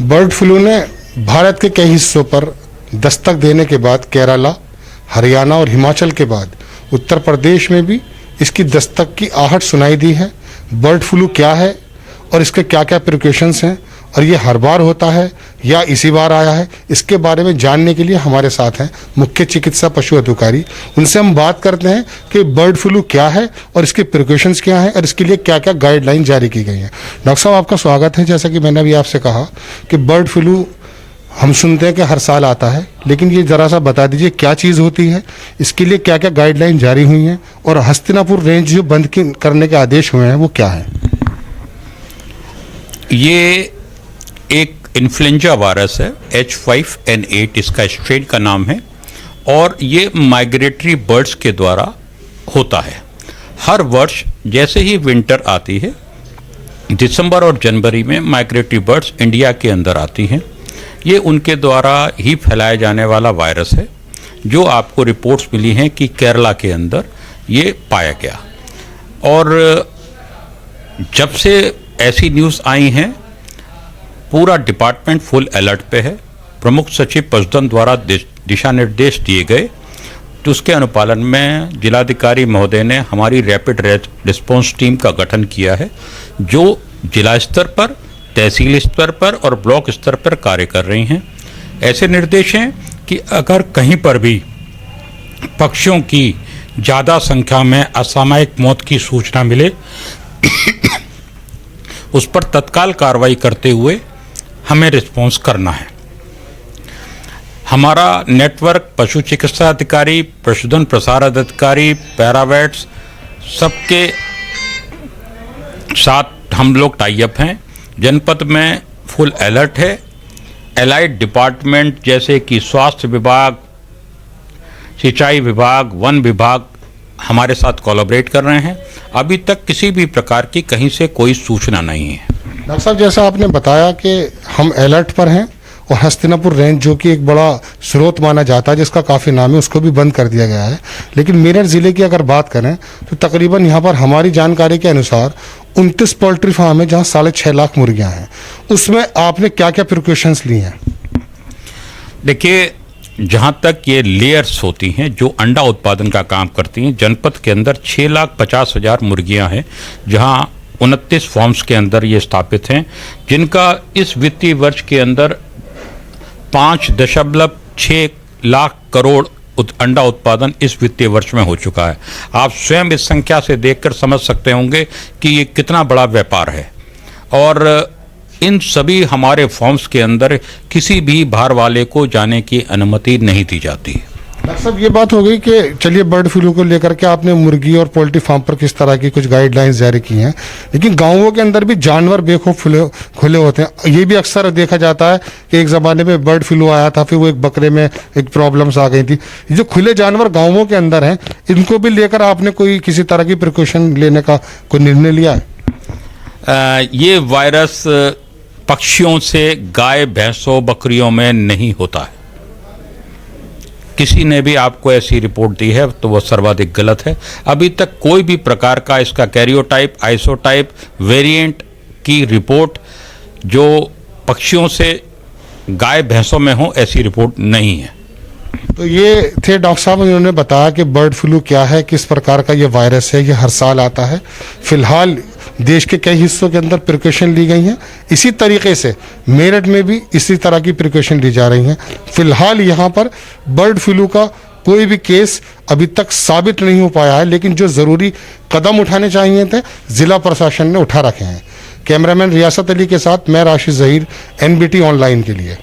Bird flu ने भारत के कई हिस्सों पर दस्तक देने के बाद केरला, हरियाणा और हिमाचल के बाद उत्तर प्रदेश में भी इसकी दस्तक की आहट सुनाई दी है। बर्ड फ्लू क्या है और इसके क्या क्या प्रिकॉशंस हैं और ये हर बार होता है या इसी बार आया है, इसके बारे में जानने के लिए हमारे साथ हैं मुख्य चिकित्सा पशु अधिकारी। उनसे हम बात करते हैं कि बर्ड फ्लू क्या है और इसके प्रिकॉशंस क्या हैं और इसके लिए क्या क्या गाइडलाइन जारी की गई हैं। डॉक्टर साहब, आपका स्वागत है। जैसा कि मैंने अभी आपसे कहा कि बर्ड फ्लू हम सुनते हैं कि हर साल आता है, लेकिन ये ज़रा सा बता दीजिए क्या चीज़ होती है, इसके लिए क्या क्या गाइडलाइन जारी हुई हैं और हस्तिनापुर रेंज जो बंद करने के आदेश हुए हैं वो क्या है। ये एक इन्फ्लुएंजा वायरस है, H5N8 इसका स्ट्रेन का नाम है और ये माइग्रेटरी बर्ड्स के द्वारा होता है। हर वर्ष जैसे ही विंटर आती है, दिसंबर और जनवरी में माइग्रेटरी बर्ड्स इंडिया के अंदर आती हैं। ये उनके द्वारा ही फैलाया जाने वाला वायरस है जो आपको रिपोर्ट्स मिली हैं कि केरला के अंदर ये पाया गया। और जब से ऐसी न्यूज़ आई हैं, पूरा डिपार्टमेंट फुल अलर्ट पे है। प्रमुख सचिव पशुधन द्वारा दिशा निर्देश दिए गए, तो उसके अनुपालन में जिलाधिकारी महोदय ने हमारी रैपिड रिस्पांस टीम का गठन किया है जो जिला स्तर पर, तहसील स्तर पर और ब्लॉक स्तर पर कार्य कर रही हैं। ऐसे निर्देश हैं कि अगर कहीं पर भी पक्षियों की ज़्यादा संख्या में असामयिक मौत की सूचना मिले उस पर तत्काल कार्रवाई करते हुए हमें रिस्पॉन्स करना है। हमारा नेटवर्क पशु चिकित्सा अधिकारी, पशुधन प्रसार अधिकारी, पैरावेट्स सबके साथ हम लोग टाई अप हैं। जनपद में फुल अलर्ट है। एलाइड डिपार्टमेंट जैसे कि स्वास्थ्य विभाग, सिंचाई विभाग, वन विभाग हमारे साथ कोलैबोरेट कर रहे हैं। अभी तक किसी भी प्रकार की कहीं से कोई सूचना नहीं है। डॉक्टर साहब, जैसा आपने बताया कि हम अलर्ट पर हैं और हस्तिनापुर रेंज जो कि एक बड़ा स्रोत माना जाता है जिसका काफ़ी नाम है, उसको भी बंद कर दिया गया है। लेकिन मेरठ ज़िले की अगर बात करें तो तकरीबन यहाँ पर हमारी जानकारी के अनुसार 29 पोल्ट्री फार्म है जहाँ 6.5 लाख मुर्गियाँ हैं। उसमें आपने क्या क्या प्रिकॉशंस ली हैं? देखिए, जहाँ तक ये लेयर्स होती हैं जो अंडा उत्पादन का काम करती हैं, जनपद के अंदर 6,50,000 मुर्गियाँ हैं जहाँ 29 फार्म्स के अंदर ये स्थापित हैं, जिनका इस वित्तीय वर्ष के अंदर 5.6 लाख करोड़ अंडा उत्पादन इस वित्तीय वर्ष में हो चुका है। आप स्वयं इस संख्या से देखकर समझ सकते होंगे कि ये कितना बड़ा व्यापार है। और इन सभी हमारे फॉर्म्स के अंदर किसी भी बाहर वाले को जाने की अनुमति नहीं दी जाती। डॉक्टर साहब, ये बात हो गई कि चलिए बर्ड फ्लू को लेकर के आपने मुर्गी और पोल्ट्री फार्म पर किस तरह की कुछ गाइडलाइंस जारी की हैं, लेकिन गांवों के अंदर भी जानवर बेखौफ खुले होते हैं। ये भी अक्सर देखा जाता है कि एक ज़माने में बर्ड फ्लू आया था, फिर वो एक बकरे में एक प्रॉब्लम्स आ गई थी। ये जो खुले जानवर गाँवों के अंदर हैं, इनको भी लेकर आपने कोई किसी तरह की प्रिकॉशन लेने का कोई निर्णय लिया है? ये वायरस पक्षियों से गाय, भैंसों, बकरियों में नहीं होता है। किसी ने भी आपको ऐसी रिपोर्ट दी है तो वह सर्वाधिक गलत है। अभी तक कोई भी प्रकार का इसका कैरियोटाइप, आइसोटाइप, वेरिएंट की रिपोर्ट जो पक्षियों से गाय, भैंसों में हो, ऐसी रिपोर्ट नहीं है। तो ये थे डॉक्टर साहब, उन्होंने बताया कि बर्ड फ्लू क्या है, किस प्रकार का ये वायरस है, ये हर साल आता है। फिलहाल देश के कई हिस्सों के अंदर प्रिकॉशन ली गई हैं। इसी तरीके से मेरठ में भी इसी तरह की प्रिकॉशन ली जा रही हैं। फिलहाल यहाँ पर बर्ड फ्लू का कोई भी केस अभी तक साबित नहीं हो पाया है, लेकिन जो ज़रूरी कदम उठाने चाहिए थे ज़िला प्रशासन ने उठा रखे हैं। कैमरामैन रियासत अली के साथ मैं राशिद ज़हीर, NBT ऑनलाइन के लिए।